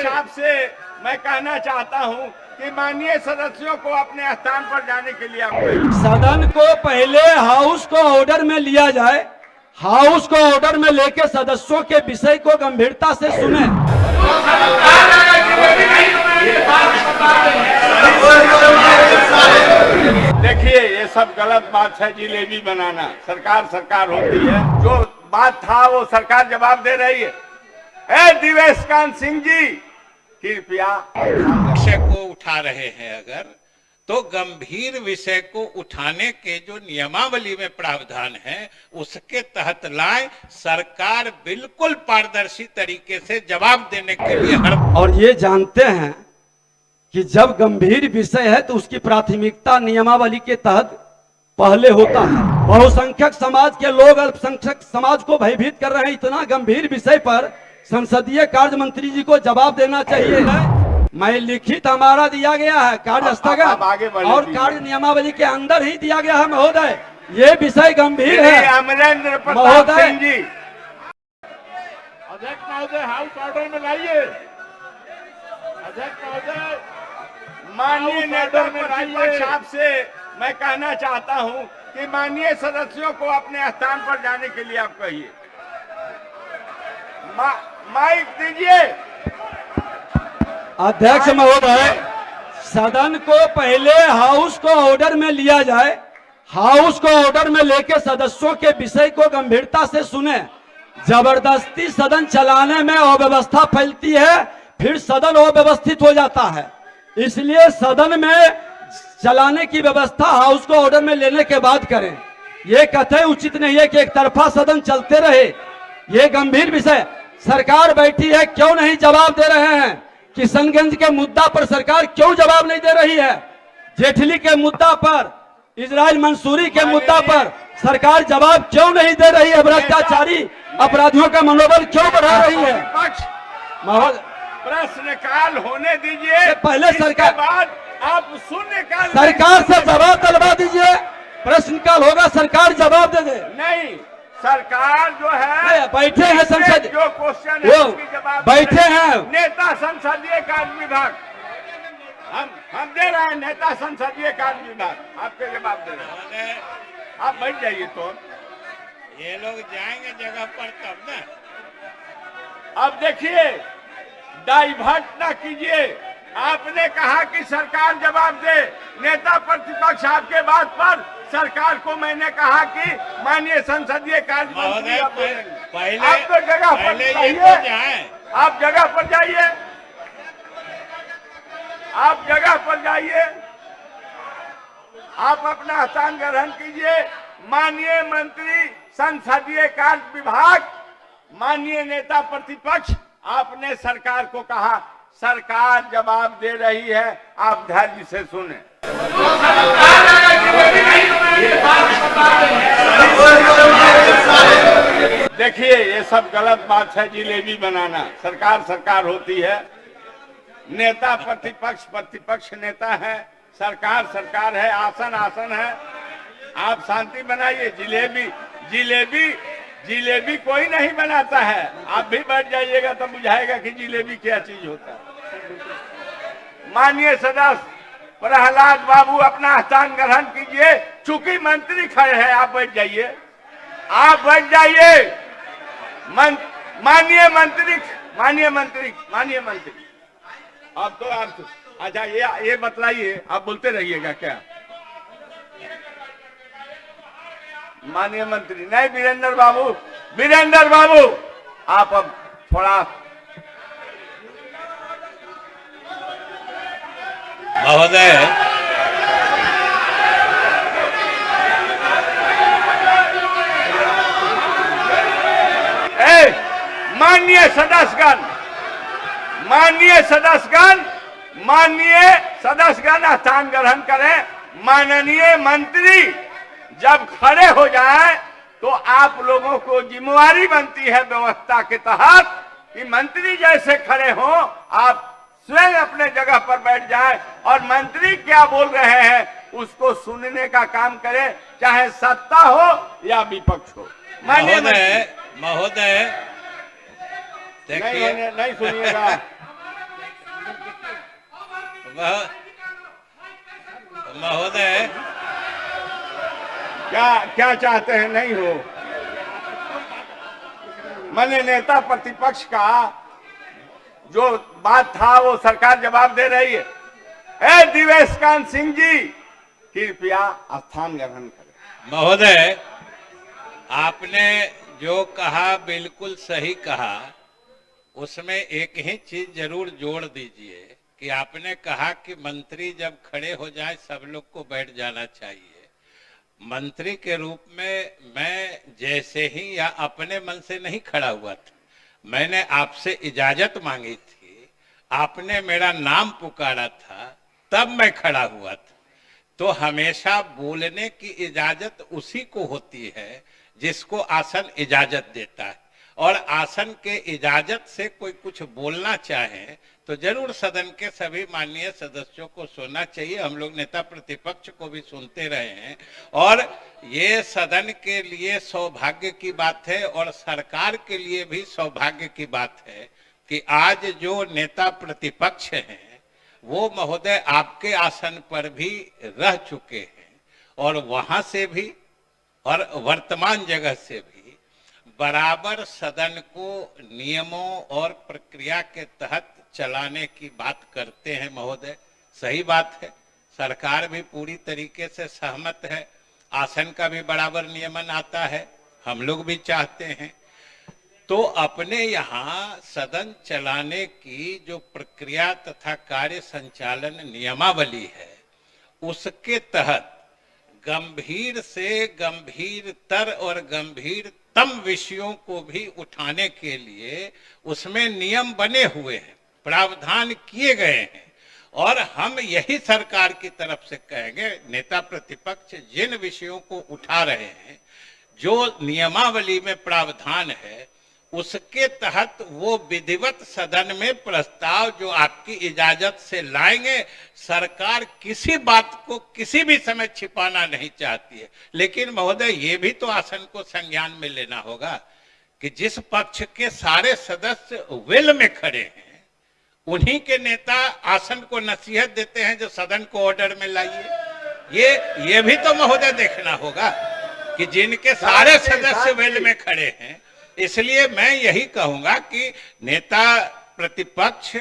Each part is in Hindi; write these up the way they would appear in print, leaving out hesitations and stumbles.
अध्यक्ष आपसे मैं कहना चाहता हूं कि माननीय सदस्यों को अपने स्थान पर जाने के लिए आप सदन को पहले हाउस को ऑर्डर में लिया जाए, हाउस को ऑर्डर में लेकर सदस्यों के विषय को गंभीरता से सुने। देखिए, ये सब गलत बात है। जिलेबी बनाना सरकार सरकार होती है। जो बात था वो सरकार जवाब दे रही है। दिवेश कांत सिंह जी, कृपया विषय को उठा रहे हैं अगर तो गंभीर विषय को उठाने के जो नियमावली में प्रावधान है उसके तहत लाए। सरकार बिल्कुल पारदर्शी तरीके से जवाब देने के लिए हर और ये जानते हैं कि जब गंभीर विषय है तो उसकी प्राथमिकता नियमावली के तहत पहले होता है। बहुसंख्यक समाज के लोग अल्पसंख्यक समाज को भयभीत कर रहे हैं। इतना गंभीर विषय पर संसदीय कार्य मंत्री जी को जवाब देना चाहिए। मैं लिखित हमारा दिया गया है कार्य स्थगन और कार्य नियमावली के अंदर ही दिया गया है महोदय। ये विषय गंभीर है अमरेंद्र महोदय जी। अध्यक्ष महोदय हाउस ऑर्डर में लाइए। अध्यक्ष महोदय माननीय नेता प्रतिपक्ष आपसे मैं कहना चाहता हूं कि माननीय सदस्यों को अपने स्थान पर जाने के लिए आप कहिए। माइक दीजिए। अध्यक्ष महोदय, सदन को पहले हाउस को ऑर्डर में लिया जाए, हाउस को ऑर्डर में लेकर सदस्यों के विषय को गंभीरता से सुने। जबरदस्ती सदन चलाने में अव्यवस्था फैलती है, फिर सदन अव्यवस्थित हो जाता है। इसलिए सदन में चलाने की व्यवस्था हाउस को ऑर्डर में लेने के बाद करें। यह कथन उचित नहीं है कि एक तरफा सदन चलते रहे। यह गंभीर विषय, सरकार बैठी है, क्यों नहीं जवाब दे रहे हैं? किशनगंज के मुद्दा पर सरकार क्यों जवाब नहीं दे रही है? जेठली के मुद्दा पर, इजराइल मंसूरी के मुद्दा पर सरकार जवाब क्यों नहीं दे रही है? भ्रष्टाचारी अपराधियों का मनोबल क्यों बढ़ा रही है? प्रश्नकाल होने दीजिए। पहले सरकार बाद आप शून्यकाल सरकार से जवाब दिलवा दीजिए। प्रश्नकाल होगा, सरकार जवाब दे दे। नहीं, सरकार जो है बैठे हैं संसद, जो क्वेश्चन है उसकी जवाब बैठे हैं नेता संसदीय कार्य विभाग। हम दे रहे हैं नेता संसदीय कार्य विभाग आपके जवाब दे रहे हैं। आप बैठ जाइए। तो ये लोग जाएंगे जगह पर तब ना। अब देखिए, डाइवर्ट ना कीजिए। आपने कहा कि सरकार जवाब दे। नेता प्रतिपक्ष आपके बात पर सरकार को मैंने कहा कि माननीय संसदीय कार्य मंत्री पहले आप तो जगह पर जाइए। आप जगह पर जाइए। आप जगह पर जाइए। आप अपना स्थान ग्रहण कीजिए। माननीय मंत्री संसदीय कार्य विभाग, माननीय नेता प्रतिपक्ष, आपने सरकार को कहा, सरकार जवाब दे रही है, आप धैर्य से सुने। देखिए, ये सब गलत बात है। जिलेबी बनाना सरकार सरकार होती है। नेता प्रतिपक्ष, प्रतिपक्ष नेता है, सरकार सरकार है, आसन आसन है। आप शांति बनाइए। जिलेबी जिलेबी जिलेबी कोई नहीं बनाता है। आप भी बैठ जाइएगा तो बुझाएगा कि जिलेबी क्या चीज होता है। माननीय सदस्य प्रहलाद बाबू, अपना स्थान ग्रहण कीजिए। चूंकि मंत्री खड़े हैं, आप बैठ जाइए। आप बैठ जाइए। माननीय मंत्री, माननीय मंत्री, माननीय मंत्री, अब तो आप अच्छा ये बतलाइए, आप बोलते रहिएगा क्या? माननीय मंत्री नहीं, वीरेंद्र बाबू, वीरेंद्र बाबू, आप अब थोड़ा महोदय। माननीय सदस्यगण, माननीय सदस्यगण, माननीय सदस्यगण स्थान ग्रहण करें। माननीय मंत्री जब खड़े हो जाए तो आप लोगों को जिम्मेवारी बनती है व्यवस्था के तहत कि मंत्री जैसे खड़े हो, आप स्वयं अपने जगह पर बैठ जाए और मंत्री क्या बोल रहे हैं उसको सुनने का काम करें, चाहे सत्ता हो या विपक्ष हो। महोदय, महोदय नहीं सुनिएगा। महोदय, क्या क्या चाहते हैं? नहीं हो, मैंने नेता प्रतिपक्ष का जो बात था वो सरकार जवाब दे रही है। ए दिवेश कांत सिंह जी, कृपया स्थान ग्रहण करें। महोदय, आपने जो कहा बिल्कुल सही कहा। उसमें एक ही चीज जरूर जोड़ दीजिए कि आपने कहा कि मंत्री जब खड़े हो जाए सब लोग को बैठ जाना चाहिए। मंत्री के रूप में मैं जैसे ही या अपने मन से नहीं खड़ा हुआ था, मैंने आपसे इजाजत मांगी थी, आपने मेरा नाम पुकारा था, तब मैं खड़ा हुआ था। तो हमेशा बोलने की इजाजत उसी को होती है जिसको आसन इजाजत देता है, और आसन के इजाजत से कोई कुछ बोलना चाहे तो जरूर सदन के सभी माननीय सदस्यों को सुनना चाहिए। हम लोग नेता प्रतिपक्ष को भी सुनते रहे हैं, और ये सदन के लिए सौभाग्य की बात है और सरकार के लिए भी सौभाग्य की बात है कि आज जो नेता प्रतिपक्ष हैं वो महोदय आपके आसन पर भी रह चुके हैं, और वहां से भी और वर्तमान जगह से भी बराबर सदन को नियमों और प्रक्रिया के तहत चलाने की बात करते हैं महोदय। सही बात है, सरकार भी पूरी तरीके से सहमत है, आसन का भी बराबर नियमन आता है, हम लोग भी चाहते हैं। तो अपने यहाँ सदन चलाने की जो प्रक्रिया तथा कार्य संचालन नियमावली है, उसके तहत गंभीर से गंभीरतर और गंभीरतम विषयों को भी उठाने के लिए उसमें नियम बने हुए हैं, प्रावधान किए गए हैं। और हम यही सरकार की तरफ से कहेंगे, नेता प्रतिपक्ष जिन विषयों को उठा रहे हैं, जो नियमावली में प्रावधान है, उसके तहत वो विधिवत सदन में प्रस्ताव जो आपकी इजाजत से लाएंगे। सरकार किसी बात को किसी भी समय छिपाना नहीं चाहती है, लेकिन महोदय ये भी तो आसन को संज्ञान में लेना होगा कि जिस पक्ष के सारे सदस्य वेल में खड़े हैं, उन्हीं के नेता आसन को नसीहत देते हैं जो सदन को ऑर्डर में लाइए। ये भी तो महोदय देखना होगा कि जिनके सारे सदस्य वेल में खड़े हैं। इसलिए मैं यही कहूंगा कि नेता प्रतिपक्ष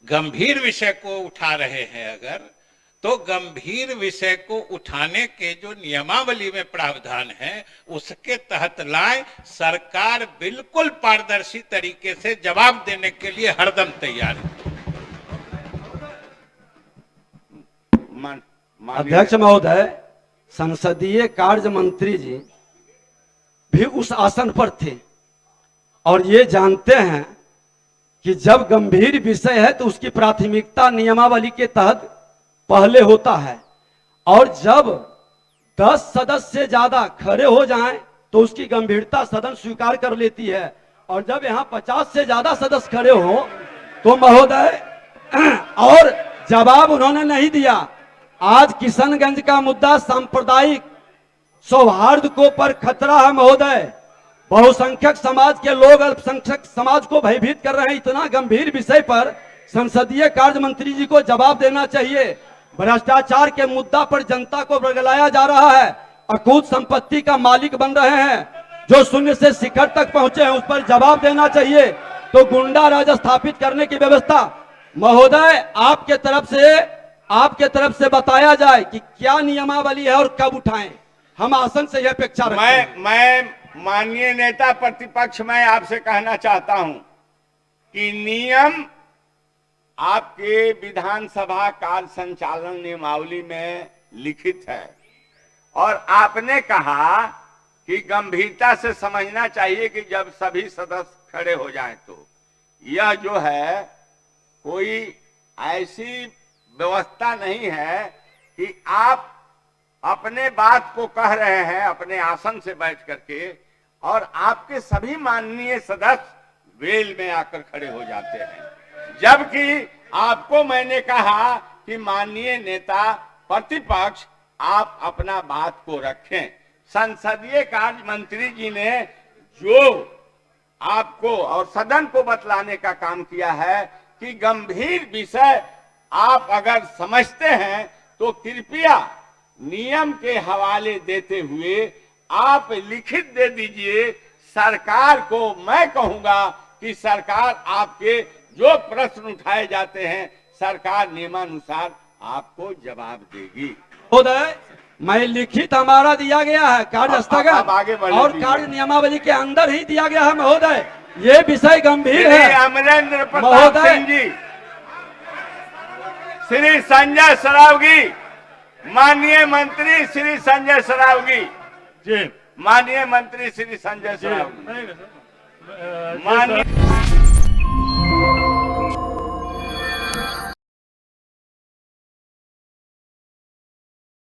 गंभीर विषय को उठा रहे हैं अगर, तो गंभीर विषय को उठाने के जो नियमावली में प्रावधान है उसके तहत लाएं। सरकार बिल्कुल पारदर्शी तरीके से जवाब देने के लिए हरदम तैयार है। अध्यक्ष महोदय, संसदीय कार्य मंत्री जी भी उस आसन पर थे और ये जानते हैं कि जब गंभीर विषय है तो उसकी प्राथमिकता नियमावली के तहत पहले होता है, और जब 10 सदस्य से ज्यादा खड़े हो जाएं तो उसकी गंभीरता सदन स्वीकार कर लेती है, और जब यहाँ 50 से ज्यादा सदस्य खड़े हो तो महोदय और जवाब उन्होंने नहीं दिया। आज किशनगंज का मुद्दा सांप्रदायिक सौहार्द को पर खतरा है महोदय। बहुसंख्यक समाज के लोग अल्पसंख्यक समाज को भयभीत कर रहे हैं। इतना गंभीर विषय पर संसदीय कार्य मंत्री जी को जवाब देना चाहिए। भ्रष्टाचार के मुद्दा पर जनता को बरगलाया जा रहा है, अकूत संपत्ति का मालिक बन रहे हैं, जो शून्य से शिखर तक पहुंचे हैं, उस पर जवाब देना चाहिए। तो गुंडा राज स्थापित करने की व्यवस्था महोदय आपके तरफ से बताया जाए कि क्या नियमावली है और कब उठाएं। हम आसन से यह अपेक्षा रखते हैं। मैं माननीय नेता प्रतिपक्ष, मैं आपसे कहना चाहता हूं कि नियम आपके विधानसभा कार्य संचालन नियमावली में लिखित है, और आपने कहा कि गंभीरता से समझना चाहिए कि जब सभी सदस्य खड़े हो जाएं तो यह जो है कोई ऐसी व्यवस्था नहीं है कि आप अपने बात को कह रहे हैं अपने आसन से बैठ करके, और आपके सभी माननीय सदस्य वेल में आकर खड़े हो जाते हैं। जबकि आपको मैंने कहा कि माननीय नेता प्रतिपक्ष आप अपना बात को रखें। संसदीय कार्य मंत्री जी ने जो आपको और सदन को बतलाने का काम किया है कि गंभीर विषय आप अगर समझते हैं तो कृपया नियम के हवाले देते हुए आप लिखित दे दीजिए सरकार को। मैं कहूंगा कि सरकार आपके जो प्रश्न उठाए जाते हैं सरकार नियमानुसार आपको जवाब देगी। महोदय, मैं लिखित हमारा दिया गया है कार्य आप स्थगन आगे बढ़िए और दीजिए। कार्य नियमावली के अंदर ही दिया गया है महोदय। ये विषय गंभीर श्री है अमरेंद्र प्रताप महोदय। सिंह जी, श्री संजय सरावगी, माननीय मंत्री श्री संजय सरावगी जी माननीय मंत्री श्री संजय सरावगी, नहीं, नहीं, सर। माननीय